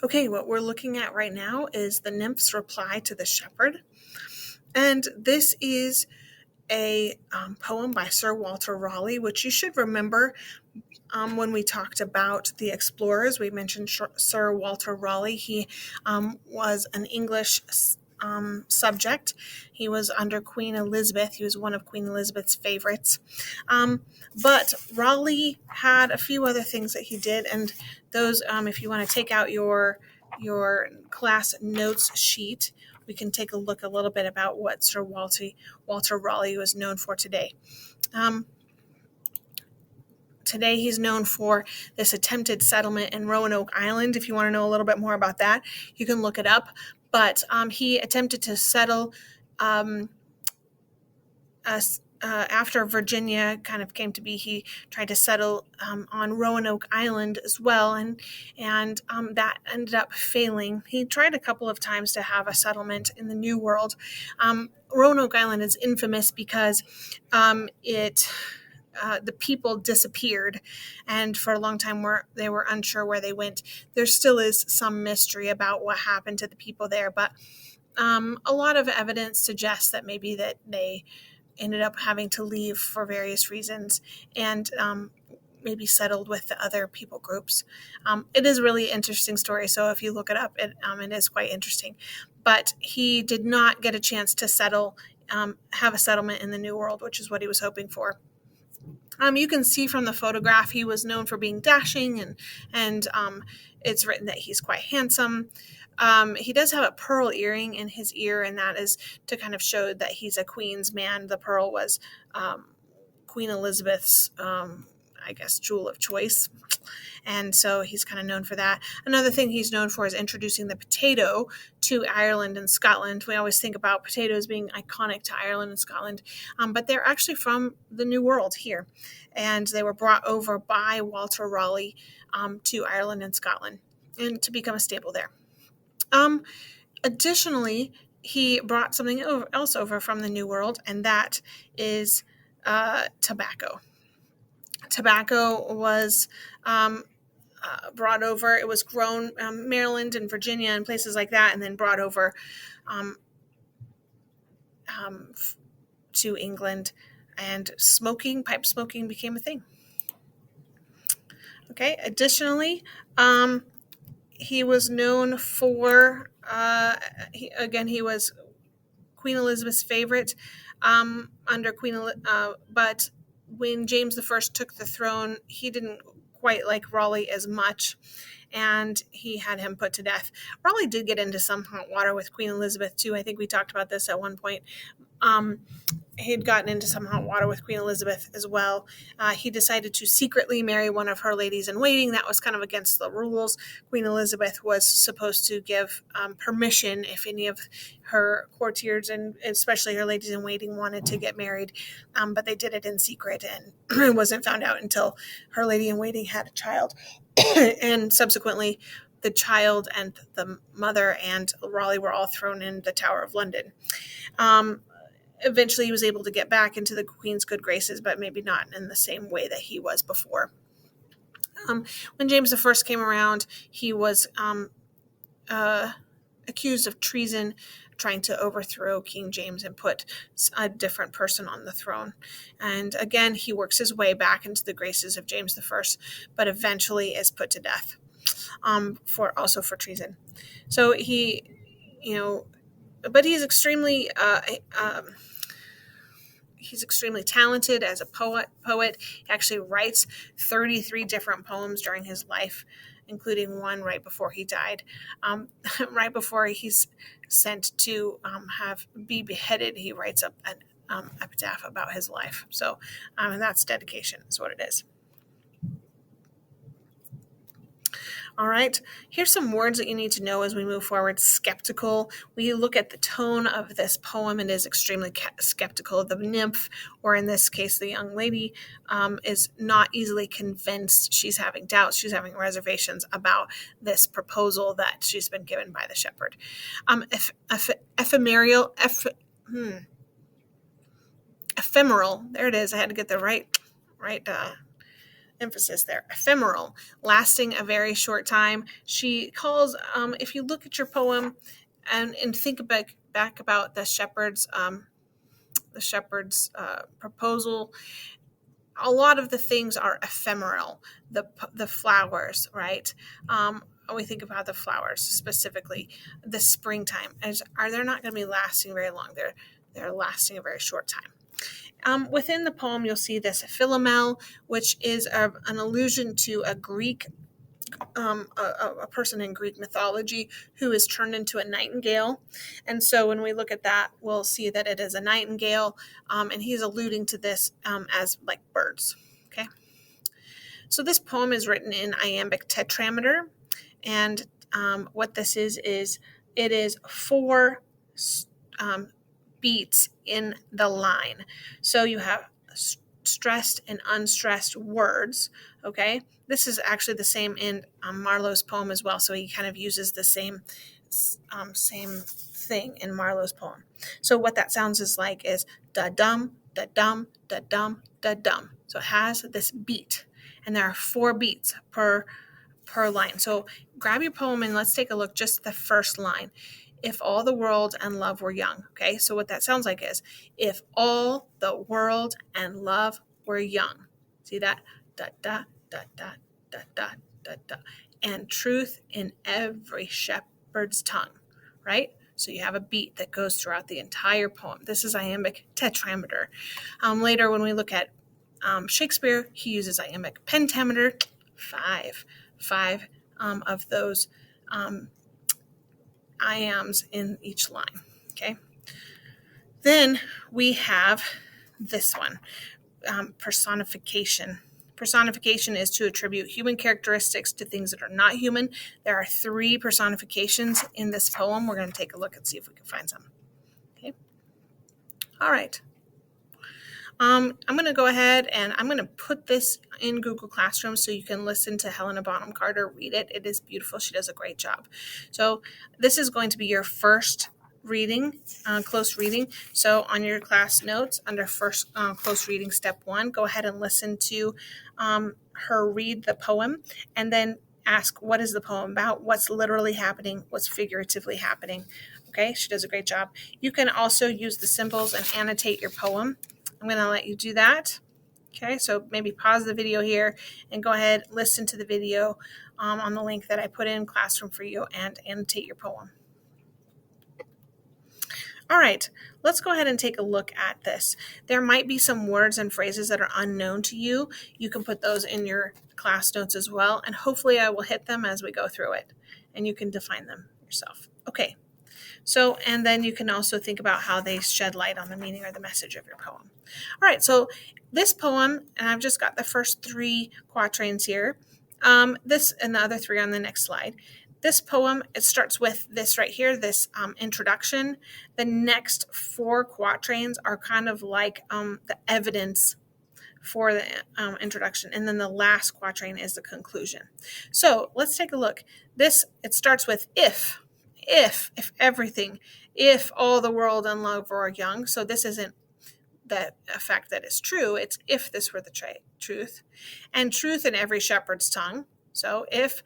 Okay, what we're looking at right now is the nymph's reply to the shepherd. And this is a poem by Sir Walter Raleigh, which you should remember when we talked about the explorers. We mentioned Sir Walter Raleigh. He was an English subject. He was under Queen Elizabeth. He was one of Queen Elizabeth's favorites. But Raleigh had a few other things that he did, and those, if you want to take out your class notes sheet, we can take a look a little bit about what Sir Walter Raleigh was known for today. Today he's known for this attempted settlement in Roanoke Island. If you want to know a little bit more about that, you can look it up. But he attempted to settle after Virginia kind of came to be. He tried to settle on Roanoke Island as well, and that ended up failing. He tried a couple of times to have a settlement in the New World. Roanoke Island is infamous because the people disappeared, and for a long time they were unsure where they went. There still is some mystery about what happened to the people there, but a lot of evidence suggests that maybe that they ended up having to leave for various reasons and maybe settled with the other people groups. It is a really interesting story, so if you look it up, it is quite interesting. But he did not get a chance to have a settlement in the New World, which is what he was hoping for. You can see from the photograph he was known for being dashing, and it's written that he's quite handsome. He does have a pearl earring in his ear, and that is to kind of show that he's a queen's man. The pearl was Queen Elizabeth's, jewel of choice. And so he's kind of known for that. Another thing he's known for is introducing the potato to Ireland and Scotland. We always think about potatoes being iconic to Ireland and Scotland, but they're actually from the New World here. And they were brought over by Walter Raleigh to Ireland and Scotland and to become a staple there. Additionally, he brought something else over from the New World, and that is tobacco. Tobacco was brought over. It was grown Maryland and Virginia and places like that, and then brought over to England, and pipe smoking became a thing. Okay. Additionally, he was known for, he was Queen Elizabeth's favorite under but when James I took the throne, he didn't quite like Raleigh as much, and he had him put to death. Raleigh did get into some hot water with Queen Elizabeth too. I think we talked about this at one point. He had gotten into some hot water with Queen Elizabeth as well. He decided to secretly marry one of her ladies in waiting. That was kind of against the rules. Queen Elizabeth was supposed to give permission if any of her courtiers and especially her ladies in waiting wanted to get married, but they did it in secret, and it wasn't found out until her lady in waiting had a child. And subsequently, the child and the mother and Raleigh were all thrown in the Tower of London. Eventually, he was able to get back into the Queen's good graces, but maybe not in the same way that he was before. When James I came around, he was accused of treason, trying to overthrow King James and put a different person on the throne. And again, he works his way back into the graces of James I, but eventually is put to death for treason. So but he's extremely talented as a poet. He actually writes 33 different poems during his life, including one right before he died. Right before he's sent to be beheaded, he writes up an epitaph about his life. So and that's dedication, is what it is. All right, here's some words that you need to know as we move forward. Skeptical. We look at the tone of this poem. It is extremely skeptical. The nymph, or in this case, the young lady, is not easily convinced. She's having doubts. She's having reservations about this proposal that she's been given by the shepherd. Ephemeral. There it is. I had to get the right emphasis there, ephemeral, lasting a very short time. She calls, if you look at your poem and think back about the shepherd's proposal, a lot of the things are ephemeral. The flowers, right? We think about the flowers specifically. The springtime, they're not going to be lasting very long. They're lasting a very short time. Within the poem, you'll see this philomel, which is an allusion to a Greek, a person in Greek mythology who is turned into a nightingale. And so when we look at that, we'll see that it is a nightingale, and he's alluding to this as like birds. Okay. So this poem is written in iambic tetrameter, and what this is it is 4 beats in the line. So you have stressed and unstressed words. Okay, this is actually the same in Marlowe's poem as well. So he kind of uses the same thing in Marlowe's poem. So what that sounds is da dum, da dum, da dum, da dum. So it has this beat, and there are 4 beats per line. So grab your poem and let's take a look just at the first line. If all the world and love were young. Okay, so what that sounds like is, if all the world and love were young. See that? Da, da, da, da, da, da, da, da. And truth in every shepherd's tongue, right? So you have a beat that goes throughout the entire poem. This is iambic tetrameter. Later, when we look at Shakespeare, he uses iambic pentameter, 5 of those iambs in each line. Okay. Then we have this one, personification. Personification is to attribute human characteristics to things that are not human. There are 3 personifications in this poem. We're going to take a look and see if we can find some. Okay. All right. I'm going to go ahead and I'm going to put this in Google Classroom so you can listen to Helena Bonham Carter read it. It is beautiful. She does a great job. So this is going to be your first reading, close reading. So on your class notes under first close reading step 1, go ahead and listen to her read the poem and then ask, what is the poem about? What's literally happening? What's figuratively happening? Okay, she does a great job. You can also use the symbols and annotate your poem. I'm going to let you do that. Okay, so maybe pause the video here and go ahead, listen to the video on the link that I put in Classroom for you and annotate your poem. All right, let's go ahead and take a look at this. There might be some words and phrases that are unknown to you. You can put those in your class notes as well, and hopefully I will hit them as we go through it, and you can define them yourself. Okay. So, and then you can also think about how they shed light on the meaning or the message of your poem. All right, so this poem, and I've just got the first 3 quatrains here. This and the other 3 on the next slide. This poem, it starts with this right here, this introduction. The next 4 quatrains are kind of like the evidence for the introduction, and then the last quatrain is the conclusion. So let's take a look. This, it starts with if everything, if all the world and love were young. So this isn't the fact that is true. It's if this were the truth, and truth in every shepherd's tongue. So if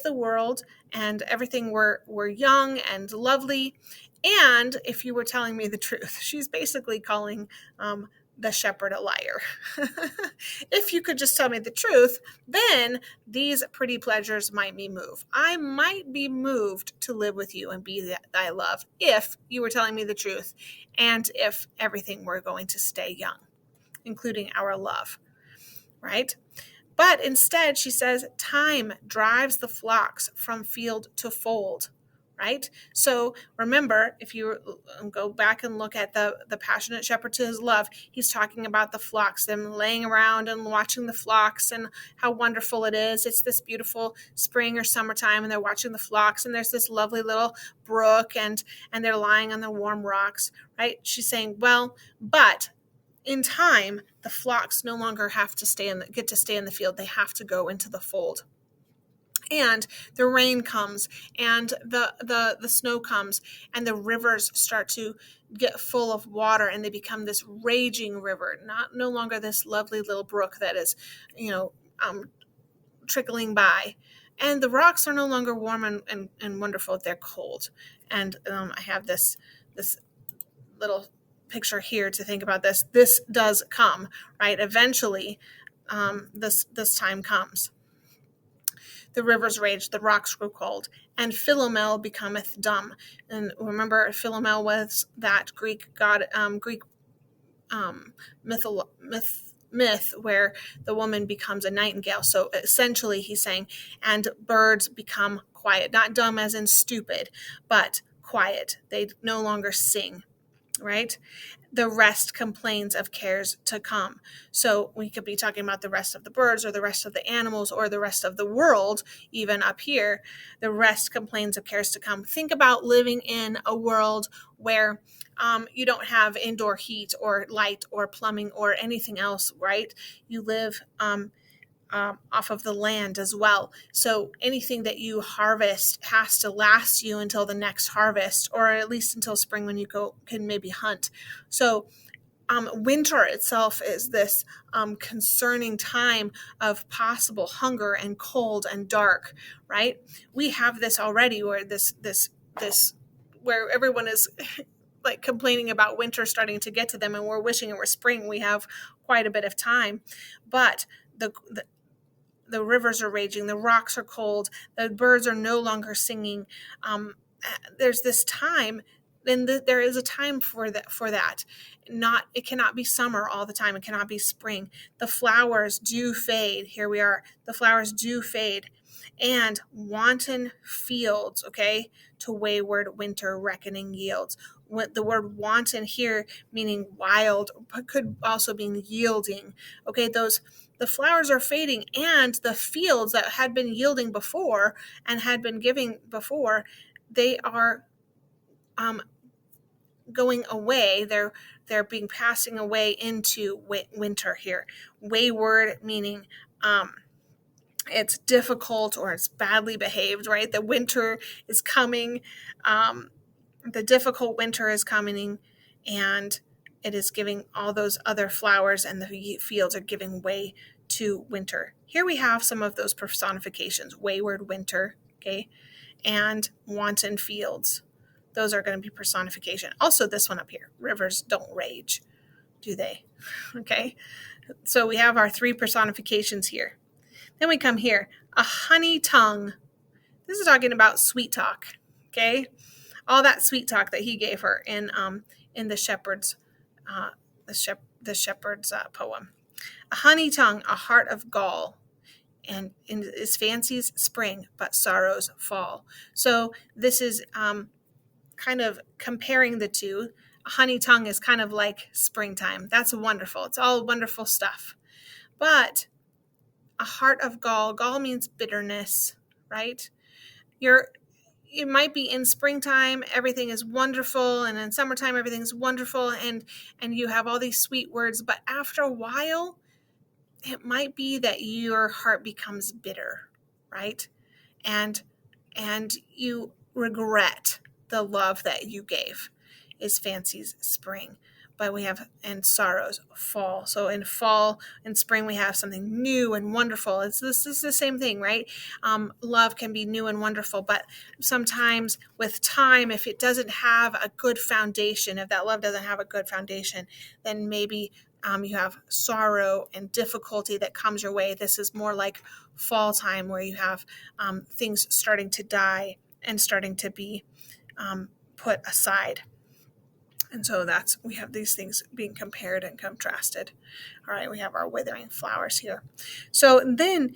the world and everything were young and lovely, and if you were telling me the truth. She's basically calling the shepherd a liar. If you could just tell me the truth, then these pretty pleasures might be moved. I might be moved to live with you and be thy love if you were telling me the truth, and if everything were going to stay young, including our love, right? But instead, she says, time drives the flocks from field to fold, right? So remember, if you go back and look at the passionate shepherd to his love, he's talking about the flocks, them laying around and watching the flocks and how wonderful it is. It's this beautiful spring or summertime, and they're watching the flocks, and there's this lovely little brook, and they're lying on the warm rocks, right? She's saying, well, but in time, the flocks no longer have to get to stay in the field. They have to go into the fold. And the rain comes, and the snow comes, and the rivers start to get full of water, and they become this raging river, no longer this lovely little brook that is, trickling by. And the rocks are no longer warm and wonderful, they're cold. And I have this little picture here to think about this. This does come, right? Eventually, this time comes. The rivers rage, the rocks grow cold, and Philomel becometh dumb. And remember, Philomel was that Greek god, Greek myth where the woman becomes a nightingale. So essentially, he's saying, and birds become quiet, not dumb as in stupid, but quiet. They no longer sing, right? The rest complains of cares to come. So we could be talking about the rest of the birds or the rest of the animals or the rest of the world, even up here. The rest complains of cares to come. Think about living in a world where you don't have indoor heat or light or plumbing or anything else, right? You live off of the land as well. So anything that you harvest has to last you until the next harvest, or at least until spring when you can maybe hunt. So winter itself is this concerning time of possible hunger and cold and dark, right? We have this already where this where everyone is like complaining about winter starting to get to them, and we're wishing it were spring. We have quite a bit of time, but the rivers are raging, the rocks are cold, the birds are no longer singing. There's this time, and there is a time for that. It cannot be summer all the time. It cannot be spring. The flowers do fade. Here we are. The flowers do fade. And wanton fields, okay, to wayward winter reckoning yields. The word wanton here meaning wild, but could also mean yielding. Okay, the flowers are fading, and the fields that had been yielding before and had been giving before, they are going away. They're being passing away into winter here. Wayward meaning it's difficult or it's badly behaved, right? The winter is coming. The difficult winter is coming, and it is giving all those other flowers, and the fields are giving way to winter. Here we have some of those personifications: wayward winter, okay, and wanton fields. Those are going to be personification. Also, this one up here: rivers don't rage, do they? Okay, so we have our three personifications here. Then we come here: a honey tongue. This is talking about sweet talk, okay? All that sweet talk that he gave her in the shepherd's poem. A honey tongue, a heart of gall, and in his fancies spring, but sorrows fall. So this is kind of comparing the two. A honey tongue is kind of like springtime. That's wonderful. It's all wonderful stuff. But a heart of gall. Gall means bitterness, right? It might be in springtime, everything is wonderful, and in summertime, everything's wonderful, and you have all these sweet words, but after a while, it might be that your heart becomes bitter, right? And you regret the love that you gave. Is fancies spring. But we have, and sorrows fall. So in fall and spring, we have something new and wonderful. This is the same thing, right? Love can be new and wonderful, but sometimes with time, if it doesn't have a good foundation, if that love doesn't have a good foundation, then maybe you have sorrow and difficulty that comes your way. This is more like fall time, where you have things starting to die and starting to be put aside. And so we have these things being compared and contrasted. All right, we have our withering flowers here. So then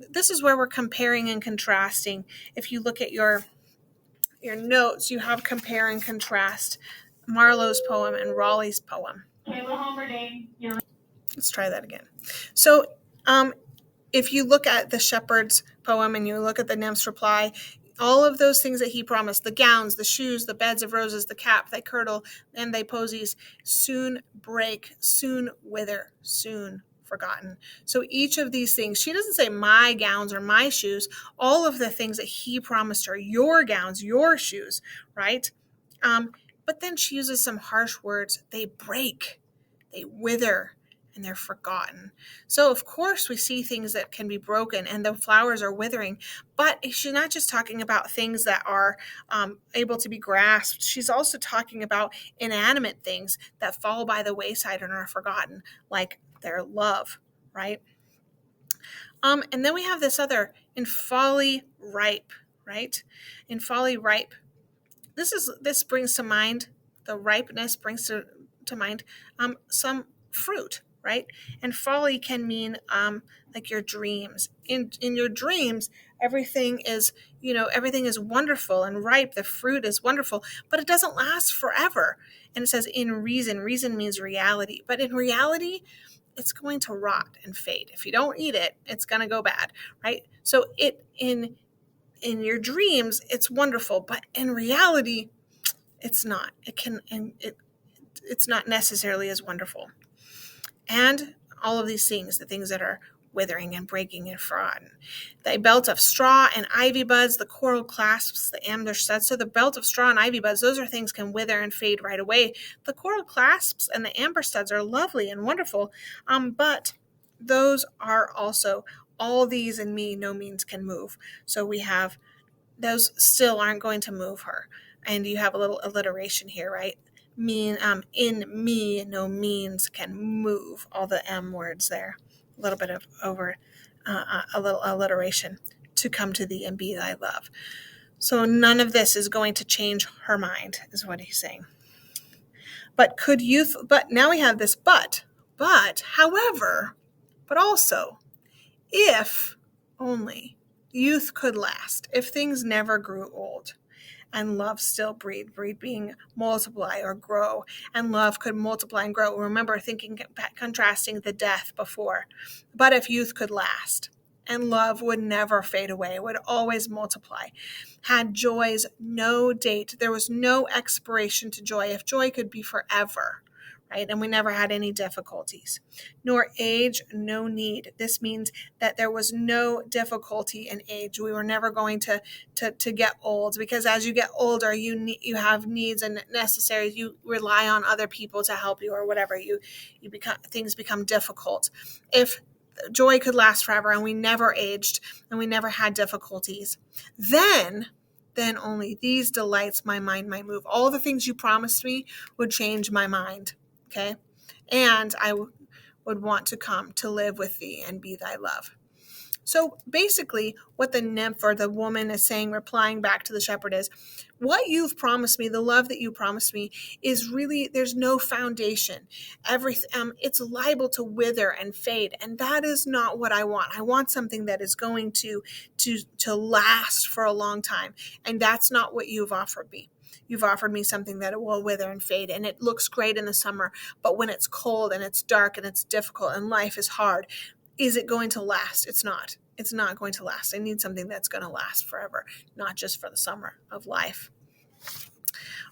this is where we're comparing and contrasting. If you look at your notes, you have compare and contrast Marlowe's poem and Raleigh's poem. Let's try that again. So if you look at the shepherd's poem and you look at the nymph's reply, all of those things that he promised, the gowns, the shoes, the beds of roses, the cap, thy kirtle, and thy posies, soon break, soon wither, soon forgotten. So each of these things, she doesn't say my gowns or my shoes, all of the things that he promised her, your gowns, your shoes, right? But then she uses some harsh words. They break, they wither, and they're forgotten. So of course we see things that can be broken and the flowers are withering, but she's not just talking about things that are able to be grasped. She's also talking about inanimate things that fall by the wayside and are forgotten, like their love, right? And then we have this other, in folly ripe, right? In folly ripe. This brings to mind, the ripeness brings to mind some fruit, right? And folly can mean like your dreams. In your dreams, everything is, everything is wonderful and ripe. The fruit is wonderful, but it doesn't last forever. And it says in reason. Reason means reality, but in reality, it's going to rot and fade. If you don't eat it, it's going to go bad, right? So in your dreams, it's wonderful, but in reality, it's not. It's not necessarily as wonderful. And all of these things, the things that are withering and breaking and forgotten. The belt of straw and ivy buds, the coral clasps, the amber studs. So the belt of straw and ivy buds, those are things can wither and fade right away. The coral clasps and the amber studs are lovely and wonderful, but those are also, all these in me no means can move. So we have, those still aren't going to move her. And you have a little alliteration here, right? In me no means can move. All the M words there. A little bit of a little alliteration. To come to thee and be thy love. So none of this is going to change her mind, is what he's saying. But now we have this however, but also, if only youth could last, if things never grew old, and love still breed being multiply or grow, and love could multiply and grow. Remember contrasting the death before. But if youth could last, and love would never fade away, would always multiply, had joys no date, there was no expiration to joy, if joy could be forever, right? And we never had any difficulties. Nor age, no need. This means that there was no difficulty in age. We were never going to get old, because as you get older, you have needs and necessaries. You rely on other people to help you or whatever. Things become difficult. If joy could last forever and we never aged and we never had difficulties, then only these delights my mind might move. All the things you promised me would change my mind. Okay, and I would want to come to live with thee and be thy love. So basically what the nymph or the woman is saying, replying back to the shepherd, is what you've promised me, the love that you promised me, is really, there's no foundation. Everything, it's liable to wither and fade. And that is not what I want. I want something that is going to last for a long time. And that's not what you've offered me. You've offered me something that will wither and fade, and it looks great in the summer, but when it's cold and it's dark and it's difficult and life is hard, is it going to last? It's not. It's not going to last. I need something that's going to last forever, not just for the summer of life.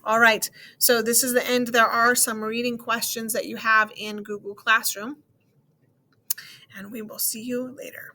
All right, so this is the end. There are some reading questions that you have in Google Classroom, and we will see you later.